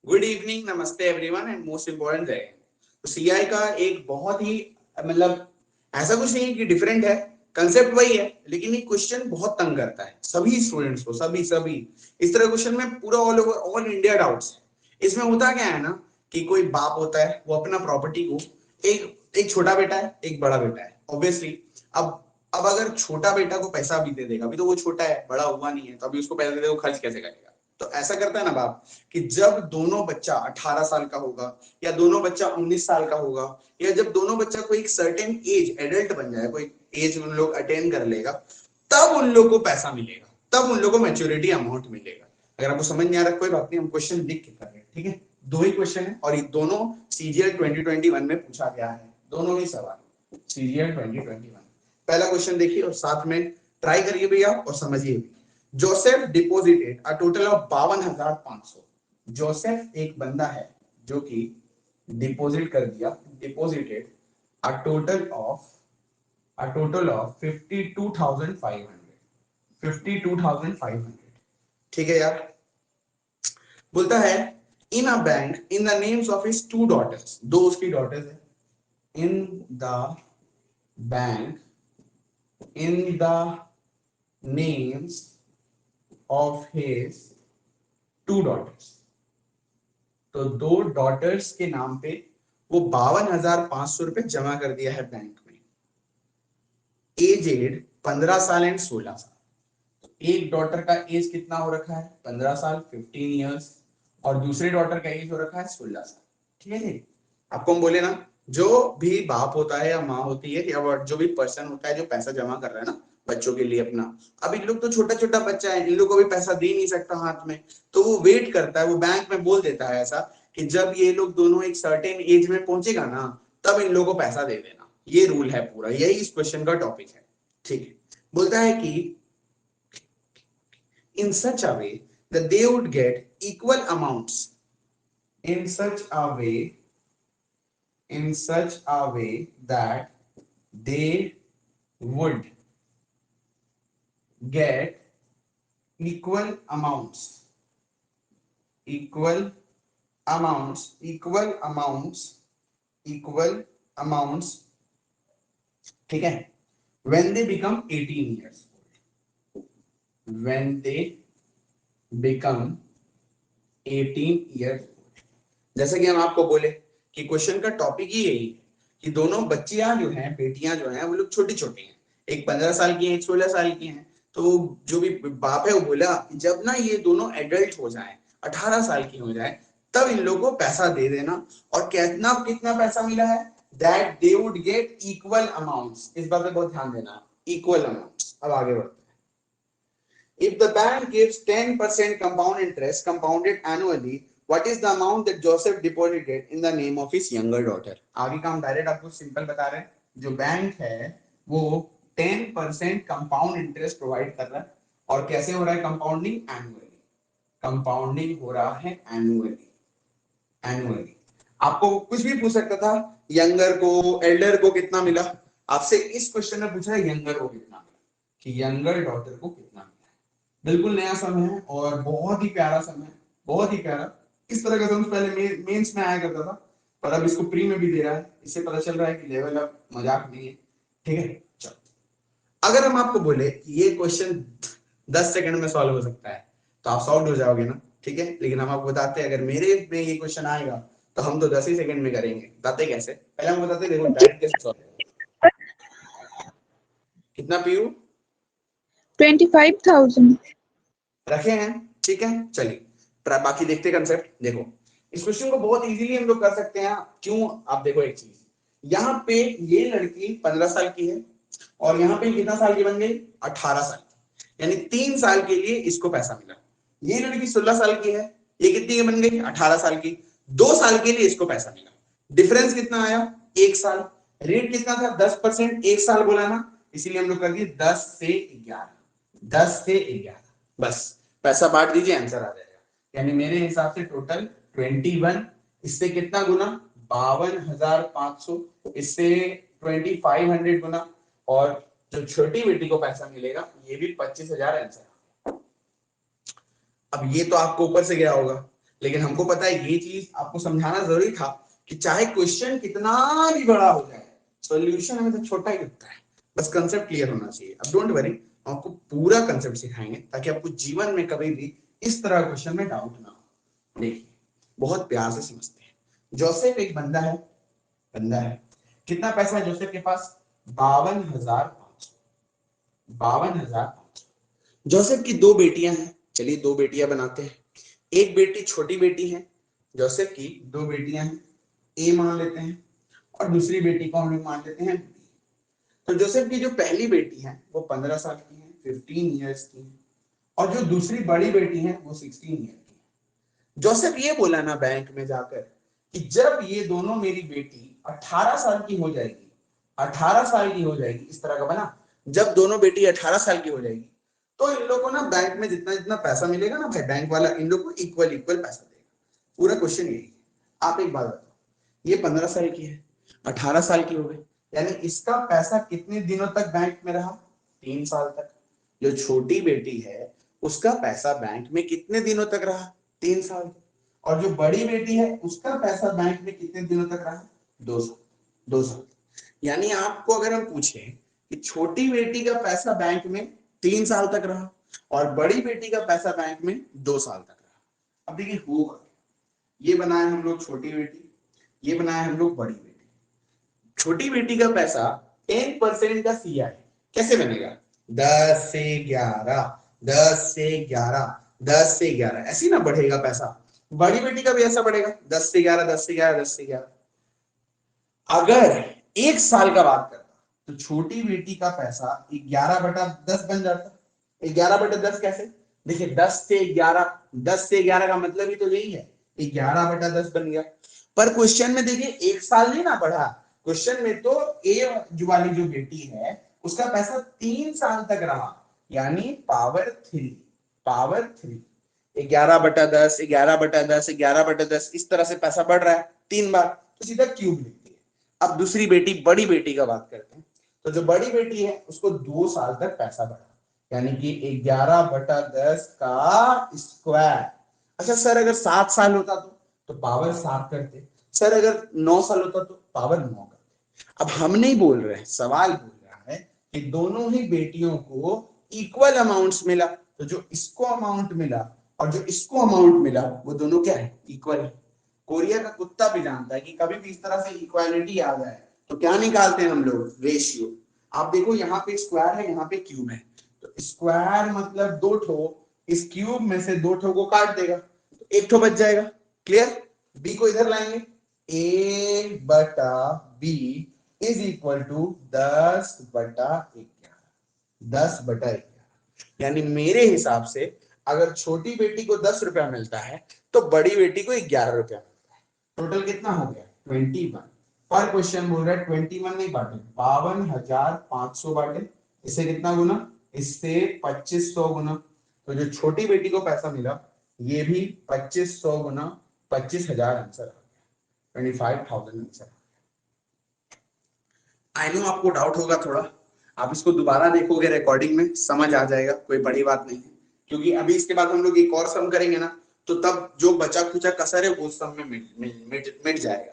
Good evening, नमस्ते everyone and most important जय हिंद। तो सीआई का एक बहुत ही मतलब ऐसा कुछ नहीं है कि डिफरेंट है, कंसेप्ट वही है, लेकिन ये क्वेश्चन बहुत तंग करता है सभी स्टूडेंट्स को। सभी सभी इस तरह क्वेश्चन में पूरा all over all India doubts है। इसमें होता क्या है ना कि कोई बाप होता है, वो अपना प्रॉपर्टी को एक एक छोटा बेटा है, एक बड़ा बेटा है ऑब्वियसली। अब अगर छोटा बेटा को पैसा भी दे देगा, अभी तो वो छोटा है, बड़ा हुआ नहीं है, तो अभी उसको पैसा दे देगा, वो खर्च कैसे करेगा? तो ऐसा करता है ना बाप कि जब दोनों बच्चा 18 साल का होगा या दोनों बच्चा 19 साल का होगा या जब दोनों बच्चा कोई एक सर्टेन एज एडल्ट बन जाए, कोई एज उन लोग अटेन कर लेगा, तब उन लोग को पैसा मिलेगा, तब उन लोग को मैच्योरिटी अमाउंट मिलेगा। अगर आपको समझ नहीं आ रहा कोई बात नहीं, हम क्वेश्चन लिख के कर रहे हैं, ठीक है। दो ही क्वेश्चन है और ये दोनों सीजीएल 2021 में पूछा गया है, दोनों ही सवाल सीजीएल 2021। पहला क्वेश्चन देखिए और साथ में ट्राई करिए भैया और समझिए भी। Joseph deposited a total of 52,500। Joseph एक बंदा है जो कि डिपॉजिट कर दिया, डिपोजिटेड अ टोटल ऑफ 52,500। 52,500, ठीक है यार। बोलता है in a bank in the names of his two daughters, दो उसकी डॉटर्स है। In the bank in the names of his two daughters। तो दो डॉटर्स के नाम पे वो 52,500 रुपए जमा कर दिया है बैंक में। एजेड 15 साल एंड 16 साल। तो एक डॉटर का एज कितना हो रखा है? 15 साल, 15 इयर्स, और दूसरे डॉटर का एज हो रखा है 16 साल। ठीक है जी। आपको हम बोले ना, जो भी बाप होता है या माँ होती है या जो भी पर्सन होता है जो पैसा जमा कर रहा है ना बच्चों के लिए अपना, अब इन लोग तो छोटा छोटा बच्चा है, इन लोग को भी पैसा दे नहीं सकता हाथ में, तो वो वेट करता है, वो बैंक में बोल देता है ऐसा कि जब ये लोग दोनों एक सर्टेन एज में पहुंचेगा ना, तब इन लोगों को पैसा दे देना। ये रूल है पूरा, यही इस क्वेश्चन का टॉपिक है। ठीक है। बोलता है कि in such a way that they would get equal amounts, in such a way that they would get equal amounts, equal amounts, equal amounts, equal amounts, ठीक है, when they become 18 years old, when they become 18 years old। जैसे कि हम आपको बोले कि question का topic ही यही है कि दोनों बच्चियां जो हैं, बेटियां जो हैं, वो लोग छोटी छोटी हैं, एक 15 साल की है, एक 16 साल की हैं। तो जो भी बाप है वो बोला कि जब ना ये दोनों एडल्ट हो जाएं, 18 साल की हो जाए, तब इन लोगों को पैसा दे देना। और कितना कितना पैसा मिला है? That they would get equal amounts. इस बात पे बहुत ध्यान देना, इक्वल अमाउंट्स। अब आगे बढ़ते हैं। If the bank gives 10% compound interest compounded annually, what is the amount that Joseph deposited in the name of his younger daughter? आगे का हम डायरेक्ट आपको सिंपल बता रहे हैं। जो बैंक है वो 10% कंपाउंड इंटरेस्ट प्रोवाइड कर रहा है। और कैसे हो रहा है कंपाउंडिंग? एनुअली। कंपाउंडिंग हो रहा है एनुअली। एनुअली आपको कुछ भी पूछ सकता था, यंगर को, एल्डर को कितना मिला। आपसे इस क्वेश्चन में पूछा है यंगर को कितना मिला, कि यंगर डॉटर को कितना मिला। बिल्कुल नया सम है और बहुत ही प्यारा सम है, बहुत ही प्यारा। इस तरह का सम पहले मेंस में आया करता था, पर अब इसको प्री में भी दे रहा है। इससे पता चल रहा है कि लेवल अब मजाक नहीं है। ठीक है, चलो। अगर हम आपको बोले कि ये क्वेश्चन 10 सेकंड में सॉल्व हो सकता है, तो आप सॉल्व हो जाओगे ना। ठीक है, लेकिन हम आपको बताते हैं अगर मेरे में ये क्वेश्चन आएगा तो हम तो 10 ही सेकंड में करेंगे। बताते कैसे? पहले हम बताते देखो डायरेक्ट कैसे सॉल्व। कितना पीयू? 25,000 रखे हैं। ठीक है, चलिए बाकी देखते कंसेप्ट। देखो इस क्वेश्चन को बहुत इजीली हम लोग कर सकते हैं। क्यों? आप देखो एक चीज, यहाँ पे ये लड़की 15 साल की है और यहाँ पे कितना साल की बन गई? 18 साल की, यानी 3 साल के लिए इसको पैसा मिला। ये लड़की 16 साल की है, ये कितनी की बन गई? 18 साल की। 2 साल के लिए इसको पैसा मिला। डिफरेंस कितना आया? 1 साल। रेट कितना था? 10%। 1 साल बोला ना, इसीलिए हम लोग कर दिए 10 से 11। 10 से 11, बस पैसा बांट दीजिए, आंसर आ जाएगा। यानी मेरे हिसाब से टोटल 21। इससे कितना गुना? 52,500। इससे 2500 गुना, और जो छोटी बेटी को पैसा मिलेगा ये भी 25,000 आंसर। अब ये तो आपको ऊपर से गया होगा, लेकिन हमको पता है ये चीज आपको समझाना जरूरी था कि चाहे क्वेश्चन कितना भी बड़ा हो जाए, सॉल्यूशन हमें तो छोटा ही लगता है, बस कंसेप्ट क्लियर होना चाहिए। अब डोंट वरी, हम आपको पूरा कंसेप्ट सिखाएंगे ताकि आपको जीवन में कभी भी इस तरह क्वेश्चन में डाउट ना हो। देखिए, बहुत प्यार से समझते हैं। जोसेफ एक बंदा है, कितना पैसा है जोसेफ के पास? 52,500। 52,500। जोसेफ की दो बेटियां हैं, चलिए दो बेटियां बनाते हैं। एक बेटी छोटी बेटी है, जोसेफ की दो बेटियां हैं, ए मान लेते हैं, और दूसरी बेटी को हम लोग मान लेते हैं। तो जोसेफ की जो पहली बेटी है वो 15 साल की है, 15 ईयर्स की है, और जो दूसरी बड़ी बेटी है वो 16 ईयर की है। जोसेफ ये बोला ना बैंक में जाकर कि जब ये दोनों मेरी बेटी 18 साल की हो जाएगी, 18 साल की हो जाएगी, इस तरह का बना, जब दोनों बेटी 18 साल की हो जाएगी तो इन लोगों को ना बैंक में जितना जितना पैसा मिलेगा ना भाई, बैंक वाला इन लोग को इक्वल इक्वल पैसा देगा। पूरा क्वेश्चन यही है। आप एक बात बताओ, ये 15 साल की है, 18 साल की हो गई, यानी इसका पैसा कितने दिनों तक बैंक में रहा? 3 साल तक। जो छोटी बेटी है उसका पैसा बैंक में कितने दिनों तक रहा? 3 साल। और जो बड़ी बेटी है उसका पैसा बैंक में कितने दिनों तक रहा? 2 साल। 2 साल। यानी आपको अगर हम पूछें कि छोटी बेटी का पैसा बैंक में 3 साल तक रहा और बड़ी बेटी का पैसा बैंक में 2 साल तक रहा। अब देखिए होगा, ये बनाए हम लोग छोटी बेटी, ये बनाए हम लोग बड़ी बेटी। छोटी बेटी का पैसा 10% का सीआई कैसे बनेगा? 10 से 11, 10 से 11, 10 से 11, ऐसे ना बढ़ेगा पैसा। बड़ी बेटी का भी ऐसा बढ़ेगा, 10 से 11, 10 से 11, 10 से 11। अगर एक साल का बात करता तो छोटी बेटी का पैसा 11/10 बन जाता। 11/10 कैसे? देखिए 10 से 11, 10 से 11 का मतलब ही तो यही है, 11/10 बन गया। पर क्वेश्चन में देखिए एक साल नहीं ना बढ़ा, क्वेश्चन में तो ए वाली जो बेटी है उसका पैसा 3 साल तक रहा, यानी पावर 3, पावर 3। 11/10, 11/10, 11/10, इस तरह से पैसा बढ़ रहा है 3 बार, तो सीधा क्यूब लिखती है। अब दूसरी बेटी, बड़ी बेटी का बात करते हैं, तो जो बड़ी बेटी है उसको 2 साल तक पैसा बढ़ा, यानी कि 11/10 का स्क्वायर। अच्छा सर, अगर 7 साल होता तो पावर 7 करते। सर अगर 9 साल होता तो पावर 9 करते। अब हम नहीं बोल रहे हैं, सवाल बोल रहा है कि दोनों ही बेटियों को इक्वल अमाउंट्स मिला, तो जो इसको अमाउंट मिला और जो इसको अमाउंट मिला वो दोनों क्या है? इक्वल है। कोरिया का कुत्ता भी जानता है कि कभी भी इस तरह से इक्वालिटी आ जाए तो क्या निकालते हैं हम लोग? रेशियो। आप देखो यहाँ पे स्क्वायर है, यहाँ पे क्यूब है, तो स्क्वायर मतलब 2 ठो, इस क्यूब में से 2 ठो को काट देगा तो 1 ठो बच जाएगा। क्लियर? बी को इधर लाएंगे, a/b इज इक्वल टू 10/11, 10/11। यानी मेरे हिसाब से अगर छोटी बेटी को 10 रुपया मिलता है तो बड़ी बेटी को 11 रुपया मिलता है। टोटल कितना हो गया? 21। पर क्वेश्चन बोल रहा है 21 नहीं बांटे, 52,500 बांटे। इससे कितना गुना? इससे 2500 गुना। तो जो छोटी बेटी को पैसा मिला ये भी 2500 गुना 25,000 आंसर आ गया, 25,000 आंसर। आई नो आपको डाउट होगा थोड़ा, आप इसको दोबारा देखोगे रिकॉर्डिंग में, समझ आ जाएगा, कोई बड़ी बात नहीं है। क्योंकि अभी इसके बाद हम लोग एक और सम करेंगे ना, तो तब जो बचा खुचा कसर है वो सम में मिट जाएगा।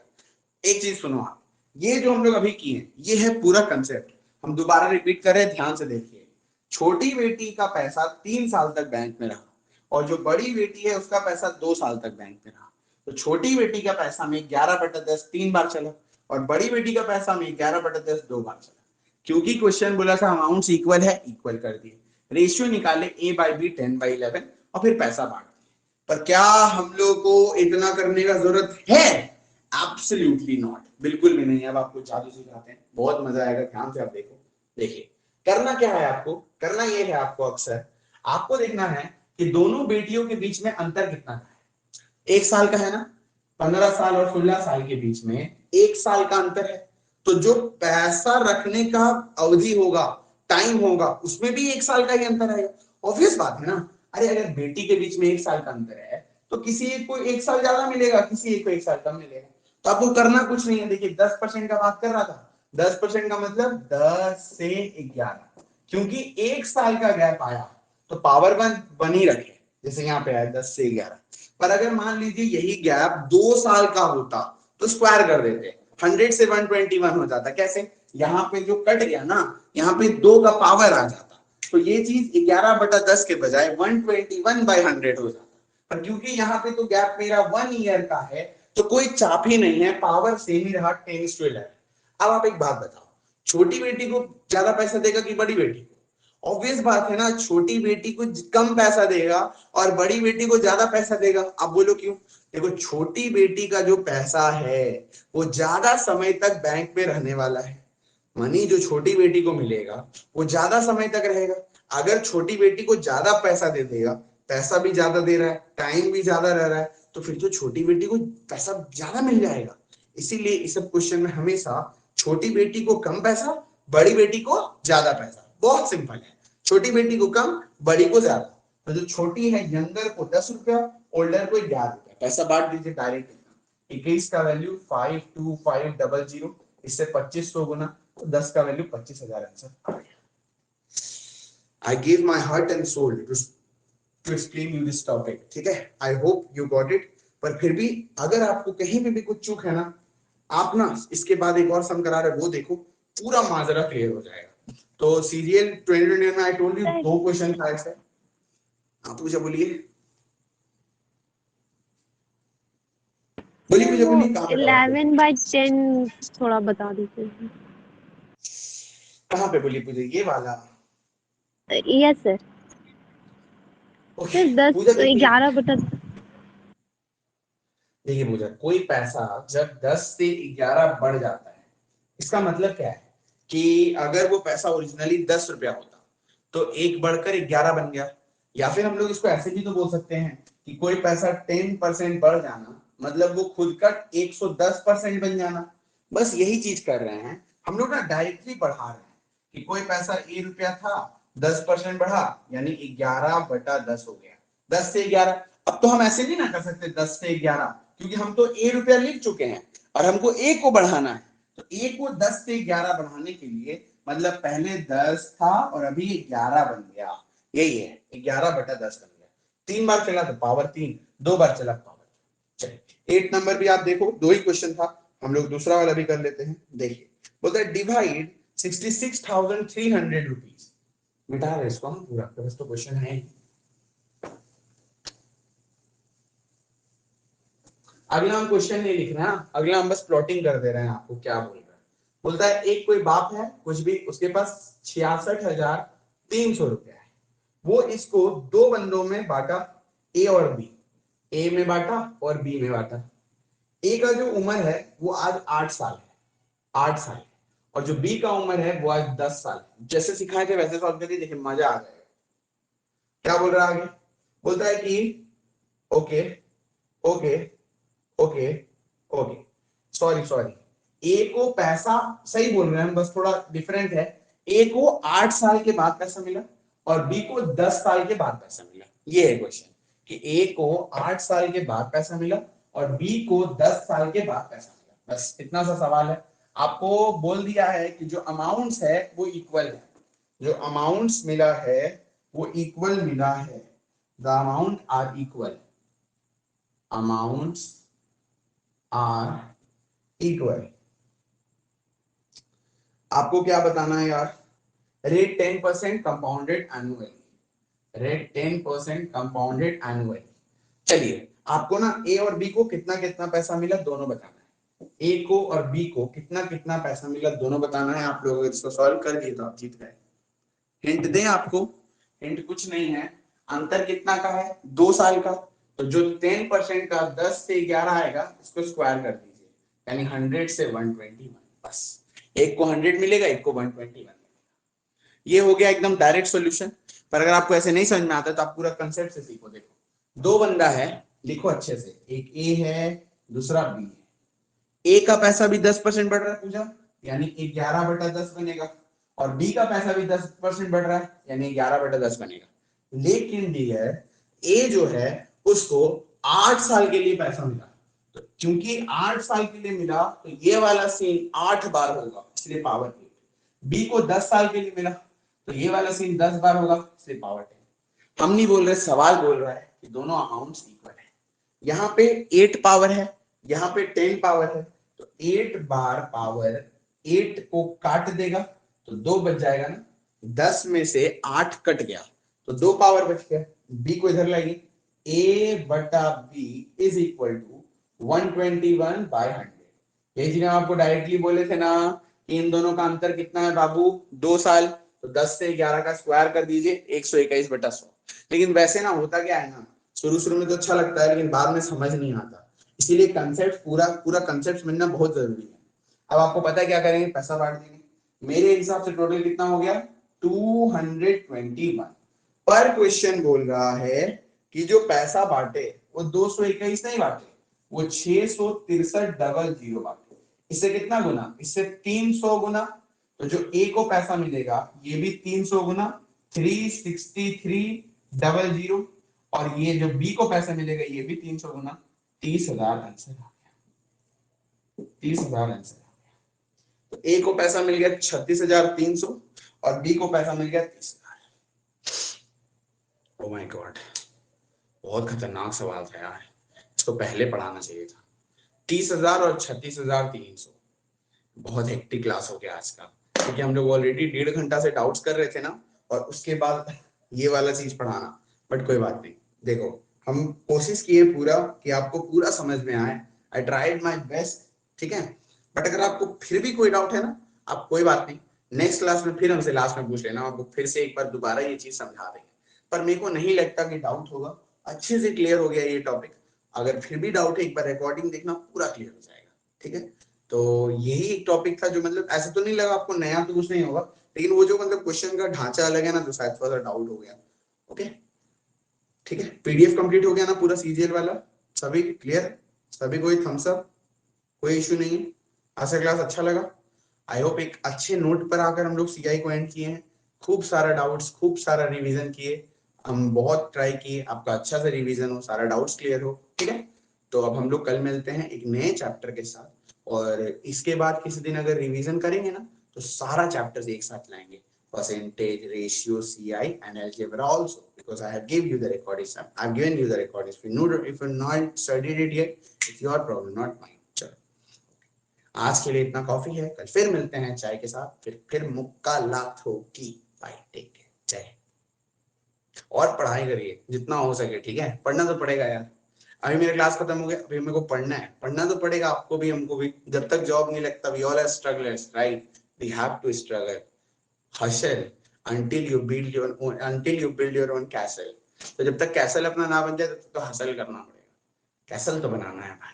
एक चीज सुनो आप, ये जो हम लोग अभी किए ये है पूरा कंसेप्ट, हम दोबारा रिपीट कर रहे हैं, ध्यान से देखिए। छोटी बेटी का पैसा 3 साल तक बैंक में रहा और जो बड़ी बेटी है उसका पैसा 2 साल तक बैंक में रहा। तो छोटी बेटी का पैसा में 11/10 3 बार चला और बड़ी बेटी का पैसा में 11/10 2 बार चला। क्योंकि क्वेश्चन बोला था अमाउंट्स इक्वल है, इक्वल कर दिए। रेशियो निकाले a/b 10/11 और फिर पैसा बांट दिया। पर क्या हम लोग को इतना करने का जरूरत है? एब्सोल्युटली नॉट, बिल्कुल भी नहीं। अब आपको जादू सिखाते हैं, बहुत मजा आएगा, ध्यान से आप देखो। देखिए करना क्या है आपको, करना ये है आपको, अक्सर आपको देखना है कि दोनों बेटियों के बीच में अंतर कितना है। 1 साल का है ना, 15 साल और 16 साल के बीच में 1 साल का अंतर है। तो जो पैसा रखने का अवधि होगा, टाइम होगा, उसमें भी 1 साल का ही अंतर आएगा। ऑब्वियस बात है ना। अरे अगर बेटी के बीच में 1 साल का अंतर है तो किसी एक को 1 साल ज्यादा मिलेगा, किसी एक को 1 साल कम मिलेगा। तो आपको करना कुछ नहीं है। देखिए 10% का बात कर रहा था, 10% का मतलब 10 से 11, क्योंकि 1 साल का गैप आया तो पावर बन ही रखे, जैसे यहाँ पे आया 10 से 11। पर अगर मान लीजिए यही गैप 2 साल का होता तो स्क्वायर कर देते, 100 से 121 हो जाता। कैसे? यहाँ पे जो कट गया ना, यहाँ पे 2 का पावर आ जाता, तो ये चीज 11/10 के बजाय 121/100 हो जाता। पर क्योंकि यहाँ पे तो गैप मेरा 1 ईयर का है, तो कोई चाप ही नहीं है, पावर सेम ही रहा 10:11। अब आप एक बात बताओ, छोटी बेटी को ज्यादा पैसा देगा कि बड़ी बेटी को? ऑब्वियस बात है ना, छोटी बेटी को कम पैसा देगा और बड़ी बेटी को ज्यादा पैसा देगा। आप बोलो क्यों? देखो, छोटी बेटी का जो पैसा है वो ज्यादा समय तक बैंक में रहने वाला है। मनी जो छोटी बेटी को मिलेगा वो ज्यादा समय तक रहेगा। अगर छोटी बेटी को ज्यादा पैसा दे देगा, पैसा भी ज्यादा दे रहा है, टाइम भी ज्यादा रह रहा है, तो फिर तो छोटी बेटी को पैसा ज्यादा मिल जाएगा। इसीलिए इस सब क्वेश्चन में हमेशा छोटी बेटी को कम पैसा, बड़ी बेटी को ज्यादा पैसा। बहुत सिंपल है, छोटी बेटी को कम, बड़ी को ज्यादा। तो जो छोटी है यंगर को 10 रुपया, ओल्डर को 11 रुपया। पैसा बांट दीजिए डायरेक्ट। 21 का वैल्यू 52500, इससे 2500 गुना, तो 10 का value 25,000 answer. I give my heart and soul to explain you this topic. ठीक है, I hope you got it. पर फिर भी अगर आपको कहीं पे भी कुछ चूक है ना, आप ना इसके बाद एक और सम करा रहे वो देखो, पूरा माजरा क्लियर हो जाएगा। तो सीरियल 2021 में आई टोल्ड यू 2 क्वेश्चन था ऐसे। आप मुझे बोलिए, बोलिए मुझे, बोलिए कहाँ पे डाउट है? 11/10 थोड़ा बता दीजिए। कहाँ पे? बोलिए मुझे, ये वाला। Yes sir. ओके सर 10 पूजा, देखिए 11/10। देखिए पूजा, कोई पैसा जब 10 से 11 बढ़ जाता है, इसका मतलब क्या है कि अगर वो पैसा ओरिजिनली 10 रुपया होता तो एक बढ़कर 11 बन गया। या फिर हम लोग इसको ऐसे भी तो बोल सकते हैं कि कोई पैसा 10% बढ़ जाना मतलब वो खुद का 110% बन जाना। बस यही चीज कर रहे हैं हम लोग ना, डायरेक्टली बढ़ा रहे हैं कि कोई पैसा ₹1 था, 10% बढ़ा यानी 11/10 हो गया, 10 से 11। अब तो हम ऐसे नहीं ना कर सकते 10 से 11, क्योंकि हम तो ₹1 लिख चुके हैं और हमको ए को बढ़ाना है। तो ए को 10 से 11 बढ़ाने के लिए मतलब पहले 10 था और अभी 11 बन गया, यही है, 11/10 बन गया। 3 बार चला तो पावर 3, 2 बार चला पावर। चलिए 8 नंबर भी आप देखो, 2 ही क्वेश्चन था, हम लोग दूसरा वाला भी कर लेते हैं। देखिए बोलता है डिवाइड 66,300 रुपीज। मिटा रहे इसको हम पूरा, तो क्वेश्चन है। अगला हम क्वेश्चन नहीं लिख रहे हैं, अगला हम बस प्लॉटिंग कर दे रहे हैं आपको क्या बोल रहा है। बोलता है एक कोई बाप है कुछ भी, उसके पास 66,300 रुपया है। वो इसको 2 बंदों में बांटा, ए और बी। ए में बांटा और बी में बांटा। ए का जो उम्र है वो आज 8 साल है, 8 साल। और जो बी का उम्र है वो आज 10 साल है। जैसे सिखाए थे वैसे सॉल्व करिए, देखिए मजा आ जाएगा। क्या बोल रहा है आगे? बोलता है कि okay okay okay okay, sorry sorry, ए को पैसा सही बोल रहे हैं हम, बस थोड़ा डिफरेंट है। ए को 8 साल के बाद पैसा मिला और बी को 10 साल के बाद पैसा मिला। ये है क्वेश्चन कि ए को 8 साल के बाद पैसा मिला और बी को 10 साल के बाद पैसा मिला। बस इतना सा सवाल है। आपको बोल दिया है कि जो अमाउंट्स है वो इक्वल है, जो अमाउंट्स मिला है वो इक्वल मिला है। The amount are equal, amounts are equal. आपको क्या बताना है यार? Rate 10% compounded annually, rate 10% compounded annually. चलिए आपको ना ए और बी को कितना कितना पैसा मिला दोनों बताना है। ए को और बी को कितना कितना पैसा मिला दोनों बताना है। आप लोग इसको सॉल्व कर दिए तो आप जीत गए। हिंट दें आपको? हिंट कुछ नहीं है। अंतर कितना का है? 2 साल का। तो जो 10% का 10 से 11 आएगा इसको स्क्वायर कर दीजिए, यानी 100 से 121। बस एक को 100 मिलेगा, एक को 121 मिलेगा। ये हो गया एकदम डायरेक्ट सॉल्यूशन। पर अगर आपको ऐसे नहीं समझ में आता तो आप पूरा कंसेप्ट से सीखो। देखो 2 बंदा है, लिखो अच्छे से, एक ए है दूसरा बी है। ए का पैसा भी 10% बढ़ रहा है पूजा, यानी 11/10 बनेगा, और बी का पैसा भी 10% बढ़ रहा है यानी 11/10 बनेगा। लेकिन डियर ए जो है उसको 8 साल के लिए पैसा मिला, तो क्योंकि 8 साल के लिए मिला तो ये वाला सीन 8 बार होगा, इसलिए पावर 8। बी को 10 साल के लिए मिला तो ये वाला सीन 10 बार होगा, इसलिए पावर 10। हम नहीं बोल रहे, सवाल बोल रहा है कि दोनों अमाउंट्स इक्वल है। यहाँ पे 8 पावर है, यहाँ पे 10 पावर है, तो 8 बार पावर 8 को काट देगा तो 2 बच जाएगा ना। 10 में से 8 कट गया तो 2 पावर बच गया। बी को इधर लाइए, a बटा b इज इक्वल टू 121/100। यही चीज हम आपको डायरेक्टली बोले थे ना कि इन दोनों का अंतर कितना है बाबू, 2 साल। तो 10 से 11 का स्क्वायर कर दीजिए, 121/100। लेकिन वैसे ना होता क्या है ना, शुरू शुरू में तो अच्छा लगता है लेकिन बाद में समझ नहीं आता, इसीलिए कंसेप्ट पूरा कंसेप्ट समझना बहुत जरूरी है। अब आपको पता है क्या करेंगे, पैसा बांट देंगे। मेरे हिसाब से टोटल कितना हो गया, 221। पर क्वेश्चन बोल रहा है कि जो पैसा बांटे वो 221 नहीं बांटे, वो 663 बांटे। इससे कितना गुना, इससे 300 गुना। तो जो ए को पैसा मिलेगा ये भी 300 गुना 36300, और ये जो बी को पैसा मिलेगा ये भी 300 गुना 30,000 आंसर आ गया। 30,000 आंसर। तो ए को पैसा मिल गया 36,300 और बी को पैसा मिल गया 30,000। ओह माय गॉड, बहुत खतरनाक सवाल था यार, इसको पहले पढ़ाना चाहिए था। 30,000 और 36,300, बहुत हेक्टिक क्लास हो गया आज का, क्योंकि हम लोग ऑलरेडी 1.5 घंटा से डाउट्स कर रहे थे ना, और उसके बाद ये वाला चीज पढ़ाना। बट कोई बात नहीं, देखो हम कोशिश किए पूरा कि आपको पूरा समझ में आए। आई ट्राइड माय बेस्ट, ठीक है। बट अगर आपको फिर भी कोई डाउट है ना, आप कोई बात नहीं, नेक्स्ट क्लास में फिर हमसे लास्ट में पूछ लेना, आपको फिर से एक बार दोबारा ये चीज समझा देंगे। पर मेरे को नहीं लगता कि डाउट होगा, अच्छे से क्लियर हो गया ये टॉपिक। अगर फिर भी डाउट है, एक बार रिकॉर्डिंग देखना, पूरा क्लियर हो जाएगा, ठीक है। तो यही एक टॉपिक था जो मतलब ऐसे तो नहीं लगा आपको नया तो कुछ नहीं होगा, लेकिन वो जो मतलब क्वेश्चन का ढांचा अलग है ना, तो शायद थोड़ा सा डाउट हो गया। ओके, ठीक है। पीडीएफ कंप्लीट हो गया ना पूरा सीजीएल वाला, सभी क्लियर, सभी कोई थम्स अप, कोई इश्यू नहीं है। आज का क्लास अच्छा लगा, आई होप एक अच्छे नोट पर आकर हम लोग सीआई को एंड किए हैं। खूब सारा डाउट्स, खूब सारा रिवीजन किए, हम बहुत ट्राई किए आपका अच्छा से रिवीजन हो, सारा डाउट्स क्लियर हो, ठीक है। तो अब हम लोग कल मिलते हैं एक नए चैप्टर के साथ, और इसके बाद किसी दिन अगर रिवीजन करेंगे ना तो सारा चैप्टर्स एक साथ लाएंगे, percentage, ratio, CI and algebra also, because I have given you the recordings. I've given you the recordings. If you not studied it yet, it's your problem, not mine. चलो, आज के लिए इतना काफी है, कल फिर मिलते हैं चाय के साथ, फिर मुक्कालात होगी। बाय, टेक केयर, जय। और पढ़ाई करिए जितना हो सके, ठीक है, पढ़ना तो पड़ेगा यार। अभी मेरा क्लास खत्म हो गया, अभी मेरे को पढ़ना है, पढ़ना तो पड़ेगा आपको भी, हमको भी। जब तक जॉब नहीं लगता, we all are strugglers, right? We have to struggle, hustle until you build your own castle। तो जब तक कैसल अपना ना बन जाए तब तक तो हसल करना पड़ेगा, कैसल तो बनाना है भाई,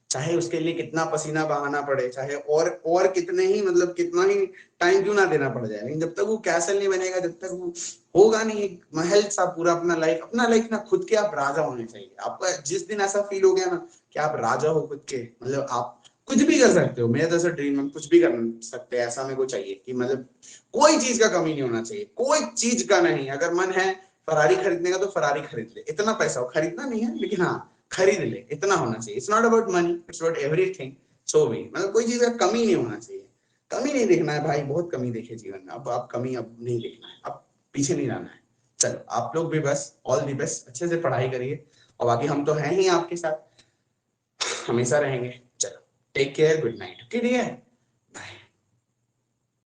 चाहे उसके लिए कितना पसीना बहाना पड़े, चाहे और कितने ही मतलब कितना ही टाइम क्यों ना देना पड़ जाए, लेकिन जब तक वो कैसल नहीं बनेगा, जब तक वो होगा नहीं एक महल सा पूरा अपना लाइफ ना, खुद के आप राजा होने चाहिए। आपका जिस दिन ऐसा फील हो गया ना कि आप राजा हो खुद के, मतलब आप कुछ भी कर सकते हो, मेरा तो ऐसा ड्रीम है, कुछ भी कर सकते हैं, ऐसा मेरे को चाहिए कि मतलब कोई चीज का कमी नहीं होना चाहिए, कोई चीज का नहीं। अगर मन है फरारी खरीदने का तो फरारी खरीद ले, इतना पैसा हो, खरीदना नहीं है लेकिन हाँ खरीद ले, इतना होना चाहिए। It's not about money, it's about everything. So भी मतलब कोई चीज का कमी नहीं होना चाहिए, कमी नहीं देखना है भाई, बहुत कमी देखे जीवन में, अब आप कमी अब नहीं देखना है, अब पीछे नहीं जाना है। चलो आप लोग भी बस ऑल दी बेस्ट, अच्छे से पढ़ाई करिए, और बाकी हम तो हैं ही आपके साथ, हमेशा रहेंगे। चलो टेक केयर, गुड नाइट, ठीक है।